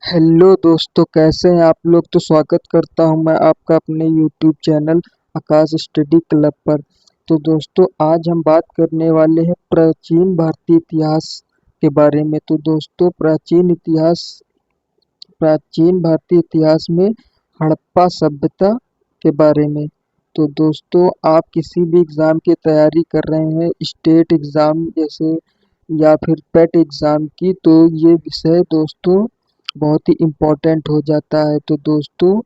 Hello दोस्तों, कैसे हैं आप लोग। तो स्वागत करता हूं मैं आपका अपने यूट्यूब चैनल आकाश स्टडी क्लब पर। तो दोस्तों, आज हम बात करने वाले हैं प्राचीन भारतीय इतिहास के बारे में। तो दोस्तों, प्राचीन भारतीय इतिहास में हड़प्पा सभ्यता के बारे में। तो दोस्तों, आप किसी भी एग्ज़ाम की तैयारी कर रहे हैं, स्टेट एग्ज़ाम जैसे या फिर पेट एग्ज़ाम की, तो ये विषय दोस्तों बहुत ही इम्पोर्टेंट हो जाता है। तो दोस्तों,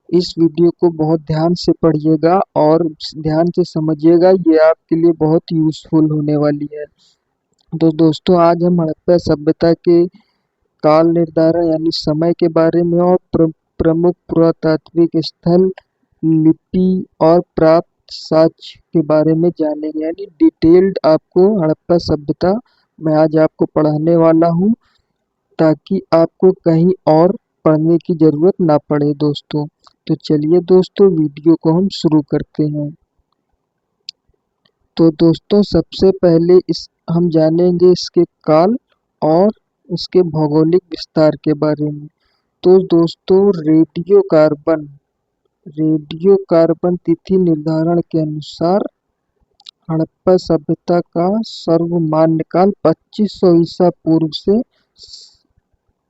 इस वीडियो को बहुत ध्यान से पढ़िएगा और ध्यान से समझिएगा, ये आपके लिए बहुत यूज़फुल होने वाली है। तो दोस्तों, आज हम हड़प्पा सभ्यता के काल निर्धारण यानी समय के बारे में और प्रमुख पुरातात्विक स्थल, लिपि और प्राप्त साक्ष्य के बारे में जानेंगे। यानी डिटेल्ड आपको हड़प्पा सभ्यता मैं आज आपको पढ़ाने वाला हूँ, ताकि आपको कहीं और पढ़ने की ज़रूरत ना पड़े दोस्तों। तो चलिए दोस्तों, वीडियो को हम शुरू करते हैं। तो दोस्तों, सबसे पहले इस हम जानेंगे इसके काल और उसके भौगोलिक विस्तार के बारे में। तो दोस्तों, रेडियो कार्बन तिथि निर्धारण के अनुसार हड़प्पा सभ्यता का सर्वमान्य काल 2500 ईसा पूर्व से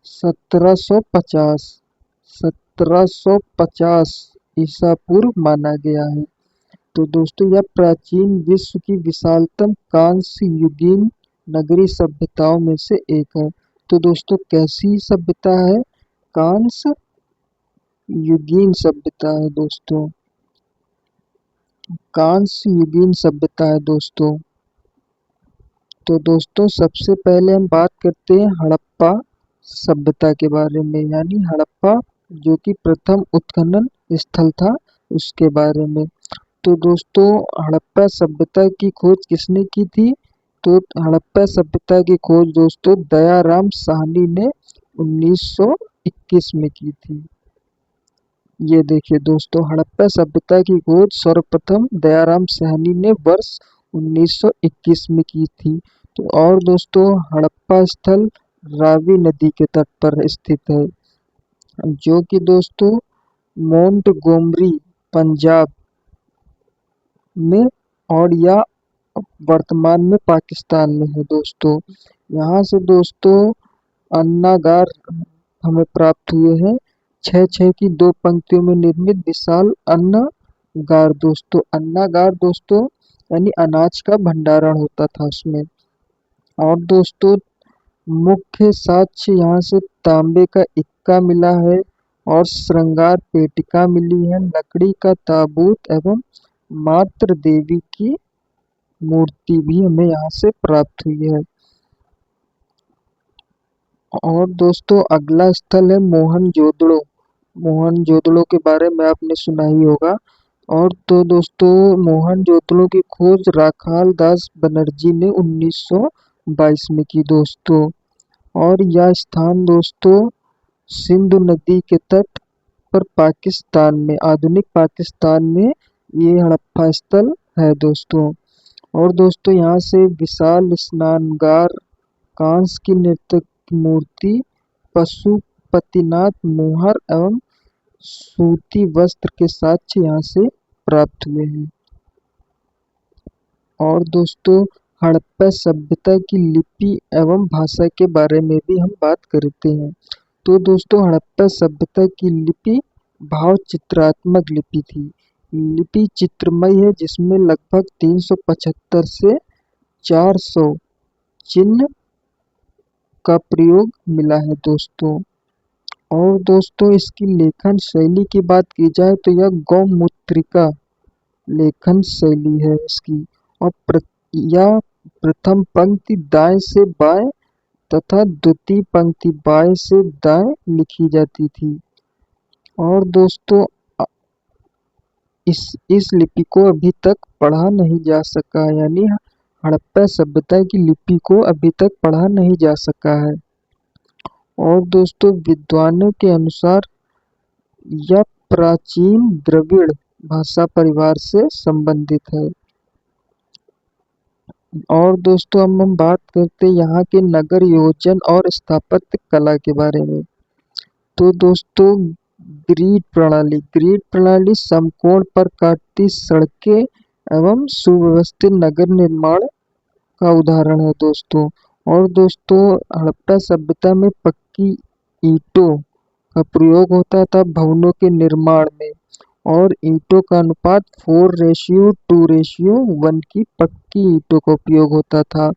1750 1750 ईसा पूर्व माना गया है। तो दोस्तों, यह प्राचीन विश्व की विशालतम कांस्य युगीन नगरीय सभ्यताओं में से एक है। तो दोस्तों, कैसी सभ्यता है? कांस्य युगीन सभ्यता है दोस्तों, कांस्य युगीन सभ्यता है दोस्तों। तो दोस्तों, सबसे पहले हम बात करते हैं हड़प्पा सभ्यता के बारे में, यानी हड़प्पा जो कि प्रथम उत्खनन स्थल था उसके बारे में। तो दोस्तों, हड़प्पा सभ्यता की खोज किसने की थी? तो हड़प्पा सभ्यता की खोज दोस्तों दयाराम साहनी ने 1921 में की थी। ये देखिए दोस्तों, हड़प्पा सभ्यता की खोज सर्वप्रथम दयाराम साहनी ने वर्ष 1921 में की थी। तो और दोस्तों, हड़प्पा स्थल रावी नदी के तट पर स्थित है, जो कि दोस्तों मोंटगोमरी पंजाब में और या वर्तमान में पाकिस्तान में है दोस्तों। यहाँ से दोस्तों अन्नागार हमें प्राप्त हुए हैं, छः छः की दो पंक्तियों में निर्मित विशाल अन्नगार दोस्तों। अन्नागार दोस्तों यानी अनाज का भंडारण होता था उसमें। और दोस्तों, मुख्य साक्ष्य यहाँ से तांबे का इक्का मिला है और श्रृंगार पेटिका मिली है, लकड़ी का ताबूत एवं मातृ देवी की मूर्ति भी हमें यहाँ से प्राप्त हुई है। और दोस्तों, अगला स्थल है मोहनजोदड़ो। मोहनजोदड़ो के बारे में आपने सुना ही होगा। और तो दोस्तों, मोहनजोदड़ो की खोज राखाल दास बनर्जी ने 1922 में की दोस्तों। और यह स्थान दोस्तों सिंधु नदी के तट पर पाकिस्तान में, आधुनिक पाकिस्तान में ये हड़प्पा स्थल है दोस्तों। और दोस्तों, यहाँ से विशाल स्नानगार, कांस्य की नर्तक मूर्ति, पशुपतिनाथ मोहर एवं सूती वस्त्र के साक्ष्य यहाँ से प्राप्त हुए हैं। और दोस्तों, हड़प्पा सभ्यता की लिपि एवं भाषा के बारे में भी हम बात करते हैं। तो दोस्तों, हड़प्पा सभ्यता की लिपि भाव चित्रात्मक लिपि थी। लिपि चित्रमय है, जिसमें लगभग 375 से 400 चिन्ह का प्रयोग मिला है दोस्तों। और दोस्तों, इसकी लेखन शैली की बात की जाए तो यह गौमुद्रिका लेखन शैली है इसकी। और यह प्रथम पंक्ति दाएं से बाएं तथा द्वितीय पंक्ति बाएं से दाएं लिखी जाती थी। और दोस्तों, इस लिपि को अभी तक पढ़ा नहीं जा सका, यानी हड़प्पा सभ्यता की लिपि को अभी तक पढ़ा नहीं जा सका है। और दोस्तों, विद्वानों के अनुसार यह प्राचीन द्रविड़ भाषा परिवार से संबंधित है। और दोस्तों, हम बात करते हैं यहाँ के नगर योजन और स्थापत्य कला के बारे में। तो दोस्तों ग्रिड प्रणाली समकोण पर काटती सड़कें एवं सुव्यवस्थित नगर निर्माण का उदाहरण है दोस्तों। और दोस्तों हड़प्पा सभ्यता में पक्की ईंटों का प्रयोग होता था भवनों के निर्माण में, और ईंटों का अनुपात 4:2:1 की पक्की ईंटों का उपयोग होता था।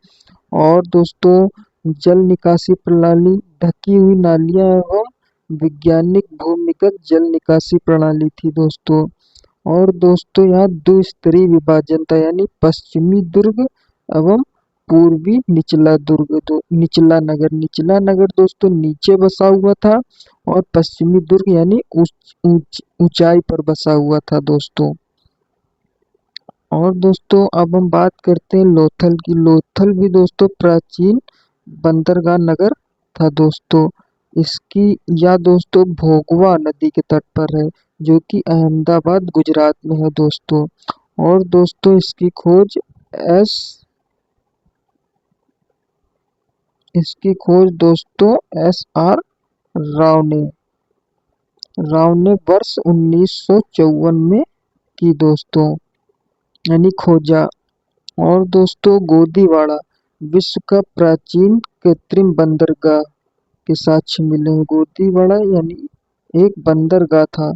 और दोस्तों जल निकासी प्रणाली ढकी हुई नालियां एवं वैज्ञानिक भूमिगत जल निकासी प्रणाली थी दोस्तों। और दोस्तों यहाँ द्विस्तरीय विभाजन था, यानी पश्चिमी दुर्ग एवं पूर्वी निचला नगर दोस्तों नीचे बसा हुआ था, और पश्चिमी दुर्ग यानी ऊंचाई पर बसा हुआ था दोस्तों। और दोस्तों अब हम बात करते हैं लोथल की। लोथल भी दोस्तों प्राचीन बंदरगाह नगर था दोस्तों। इसकी या दोस्तों भोगवा नदी के तट पर है, जो कि अहमदाबाद गुजरात में है दोस्तों। और दोस्तों इसकी खोज दोस्तों SR राव ने वर्ष 1954 में की दोस्तों, यानी खोजा। और दोस्तों गोदीवाड़ा विश्व का प्राचीन कृत्रिम बंदरगाह के साक्ष्य मिले हैं। गोदीवाड़ा यानी एक बंदरगाह था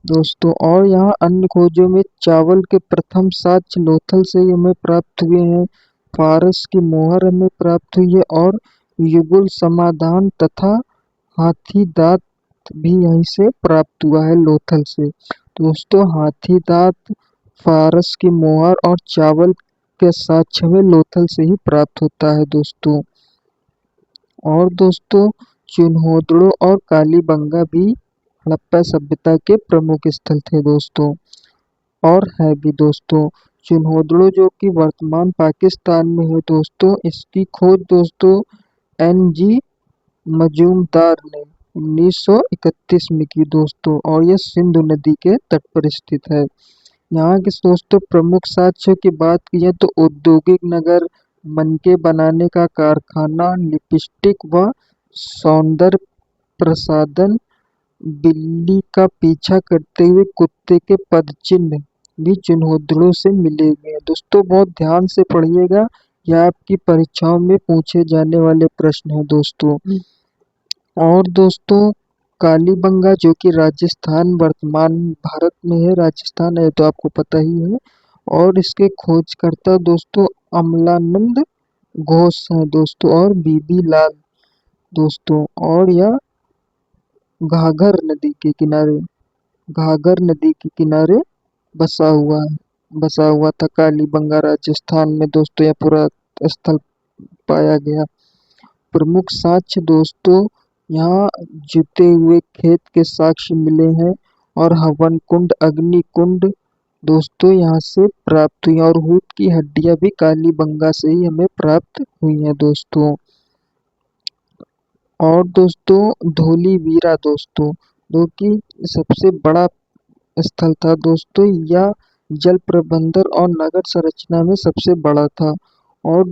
दोस्तों। और यहाँ अन्य खोजों में चावल के प्रथम साक्ष्य लोथल से ही हमें प्राप्त हुए हैं, फारस की मोहर हमें प्राप्त हुई है, और युगल समाधान तथा हाथी दांत भी यहीं से प्राप्त हुआ है लोथल से। दोस्तों हाथी दांत, फारस की मोहर और चावल के साक्ष्य हमें लोथल से ही प्राप्त होता है दोस्तों। और दोस्तों चिन्होदड़ो और कालीबंगा भी हड़प्पा सभ्यता के प्रमुख स्थल थे दोस्तों, और है भी दोस्तों। चिन्होदड़ो जो कि वर्तमान पाकिस्तान में है दोस्तों, इसकी खोज दोस्तों NG मजूमदार ने 1931 में की दोस्तों, और यह सिंधु नदी के तट पर स्थित है। यहाँ के दोस्तों प्रमुख साक्ष्यों की बात की जाए तो औद्योगिक नगर, मनके बनाने का कारखाना, लिपस्टिक व सौंदर्य प्रसाधन, बिल्ली का पीछा करते हुए कुत्ते के पदचिन्ह भी चिन्होदड़ों से मिले हुए हैं दोस्तों। बहुत ध्यान से पढ़िएगा, यह आपकी परीक्षाओं में पूछे जाने वाले प्रश्न हैं दोस्तों। और दोस्तों कालीबंगा जो कि राजस्थान वर्तमान भारत में है, राजस्थान है तो आपको पता ही है। और इसके खोजकर्ता दोस्तों अमलानंद घोष हैं दोस्तों, और बीबी लाल दोस्तों। और यह घाघर नदी के किनारे बसा हुआ था कालीबंगा राजस्थान में दोस्तों। यह पूरा स्थल पाया गया। प्रमुख साक्ष्य दोस्तों यहाँ जुते हुए खेत के साक्ष्य मिले हैं, और हवन कुंड, अग्नि कुंड दोस्तों यहाँ से प्राप्त हुई, और ऊँट की हड्डियां भी कालीबंगा से ही हमें प्राप्त हुई हैं दोस्तों। और दोस्तों धोलीवीरा दोस्तों, जो कि सबसे बड़ा स्थल था दोस्तों, यह जल प्रबंधन और नगर संरचना में सबसे बड़ा था। और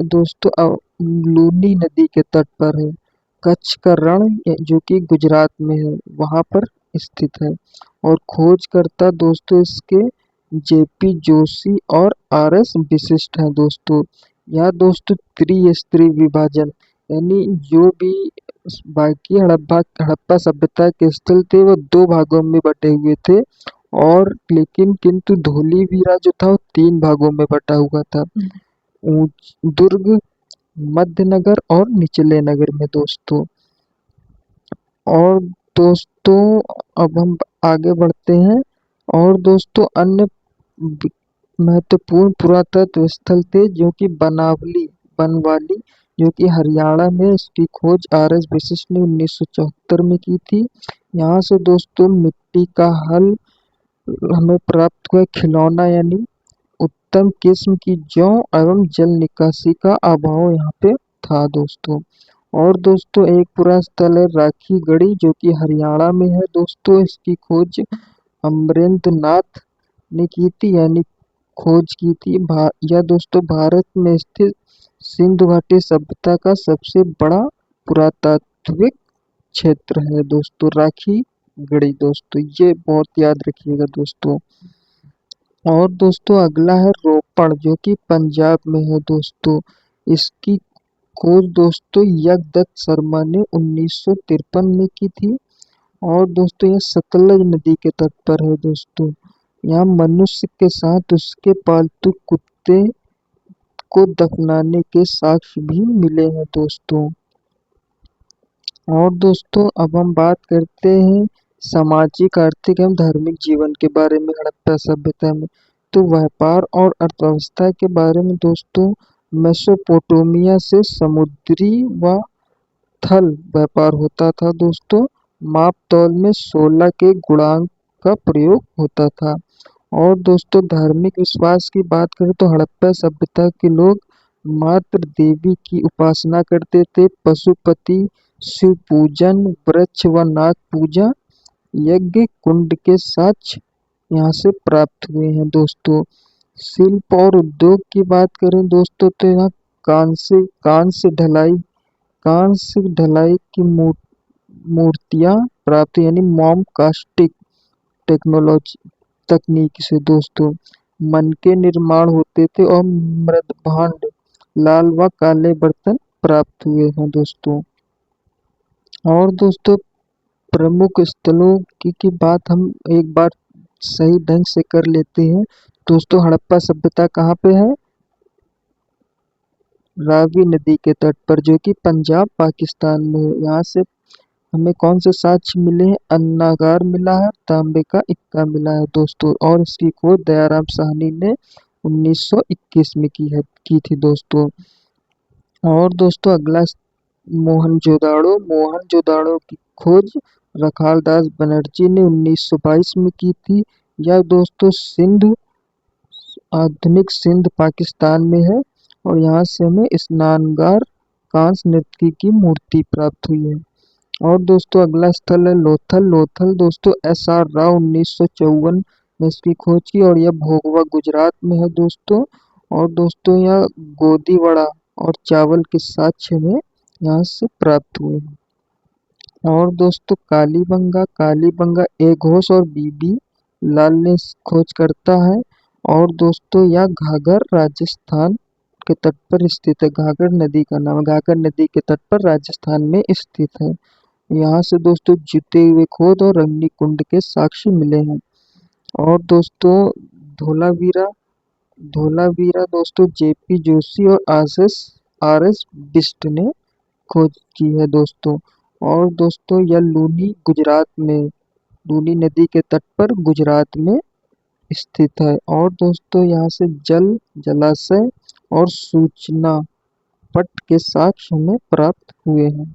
दोस्तों लूनी नदी के तट पर है। कच्छ का रण जो कि गुजरात में है वहाँ पर स्थित है। और खोजकर्ता दोस्तों इसके JP जोशी और RS विशिष्ट हैं दोस्तों। यह दोस्तों त्रिस्तरीय विभाजन, यानी जो भी बाकी हड़प्पा सभ्यता के स्थल थे वो 2 भागों में बटे हुए थे, और किंतु धोलीवीरा जो था वो 3 भागों में बटा हुआ था, दुर्ग, मध्य नगर और निचले नगर में दोस्तों। और दोस्तों अब हम आगे बढ़ते हैं। और दोस्तों अन्य महत्वपूर्ण पुरातत्व स्थल थे जो कि बनवाली जो कि हरियाणा में, इसकी खोज RS विशिष्ट ने 1974 में की थी। यहाँ से दोस्तों मिट्टी का हल हमें प्राप्त हुआ, खिलौना यानी उत्तम किस्म की जौ एवं जल निकासी का अभाव यहाँ पे था दोस्तों। और दोस्तों एक पूरा स्थल है राखी गढ़ी जो कि हरियाणा में है दोस्तों, इसकी खोज अमरेंद्र नाथ ने की थी, यानी खोज की थी। यह दोस्तों भारत में स्थित सिंधु घाटी सभ्यता का सबसे बड़ा वास्तविक क्षेत्र है दोस्तों, राखी गढ़ी दोस्तों, ये बहुत याद रखिएगा दोस्तों। और दोस्तों अगला है रोपड़, जो कि पंजाब में है दोस्तों। इसकी खोज दोस्तों यज्ञदत्त शर्मा ने 1953 में की थी। और दोस्तों यह सतलज नदी के तट पर है दोस्तों। यहाँ मनुष्य के साथ उसके पालतू कुत्ते को दफनाने के साक्ष्य भी मिले हैं दोस्तों। और दोस्तों अब हम बात करते हैं सामाजिक, आर्थिक एवं धार्मिक जीवन के बारे में हड़प्पा सभ्यता में। तो व्यापार और अर्थव्यवस्था के बारे में दोस्तों, मेसोपोटामिया से समुद्री व थल व्यापार होता था दोस्तों। माप तौल में 16 के गुणांक का प्रयोग होता था। और दोस्तों धार्मिक विश्वास की बात करें तो हड़प्पा सभ्यता के लोग मात्र देवी की उपासना करते थे। पशुपति, शिव पूजन, वृक्ष व नाग पूजा, यज्ञ कुंड के साक्ष्य यहाँ से प्राप्त हुए हैं दोस्तों। शिल्प और उद्योग की बात करें दोस्तों तो यहाँ कांस्य ढलाई की मूर्तियाँ प्राप्त, यानी मॉम कास्टिक टेक्नोलॉजी तकनीक से दोस्तों मन के निर्माण होते थे। और मृदभांड, लाल व काले बर्तन प्राप्त हुए हैं दोस्तों। और दोस्तों प्रमुख स्थलों की बात हम एक बार सही ढंग से कर लेते हैं दोस्तों। हड़प्पा सभ्यता कहाँ पे है? रावी नदी के तट पर, जो कि पंजाब पाकिस्तान में है। यहाँ से हमें कौन से साक्ष्य मिले हैं? अन्नागार मिला है, तांबे का इक्का मिला है दोस्तों। और इसकी खोज दयाराम साहनी ने 1921 में की थी दोस्तों। और दोस्तों अगला मोहनजोदाड़ो की खोज रखालदास बनर्जी ने 1922 में की थी। यह दोस्तों आधुनिक सिंध पाकिस्तान में है। और यहाँ से हमें स्नानगार कांस्य नृत्य की मूर्ति प्राप्त हुई है। और दोस्तों अगला स्थल है लोथल। लोथल दोस्तों SR राव 1954 में इसकी खोज की, और यह भोगवा गुजरात में है दोस्तों। और दोस्तों यह गोदीवाड़ा और चावल के साक्ष्य में यहाँ से प्राप्त हुए हैं। और दोस्तों कालीबंगा ए घोष और बीबी लाल ने खोज करता है। और दोस्तों यह घाघर राजस्थान के तट पर स्थित है। घाघर नदी का नाम, घाघर नदी के तट पर राजस्थान में स्थित है। यहाँ से दोस्तों जीते हुए खोद और अग्नि कुंड के साक्ष्य मिले हैं। और दोस्तों धोलावीरा धोलावीरा दोस्तों JP जोशी और RS बिष्ट ने खोज की है दोस्तों। और दोस्तों यह लूनी नदी के तट पर गुजरात में स्थित है। और दोस्तों यहाँ से जलाशय और सूचना पट के साक्ष्य हमें प्राप्त हुए हैं।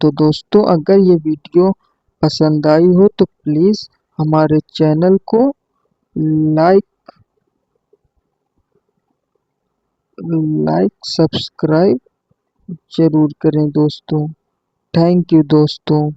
तो दोस्तों अगर ये वीडियो पसंद आई हो तो प्लीज़ हमारे चैनल को सब्सक्राइब जरूर करें दोस्तों। थैंक यू दोस्तों।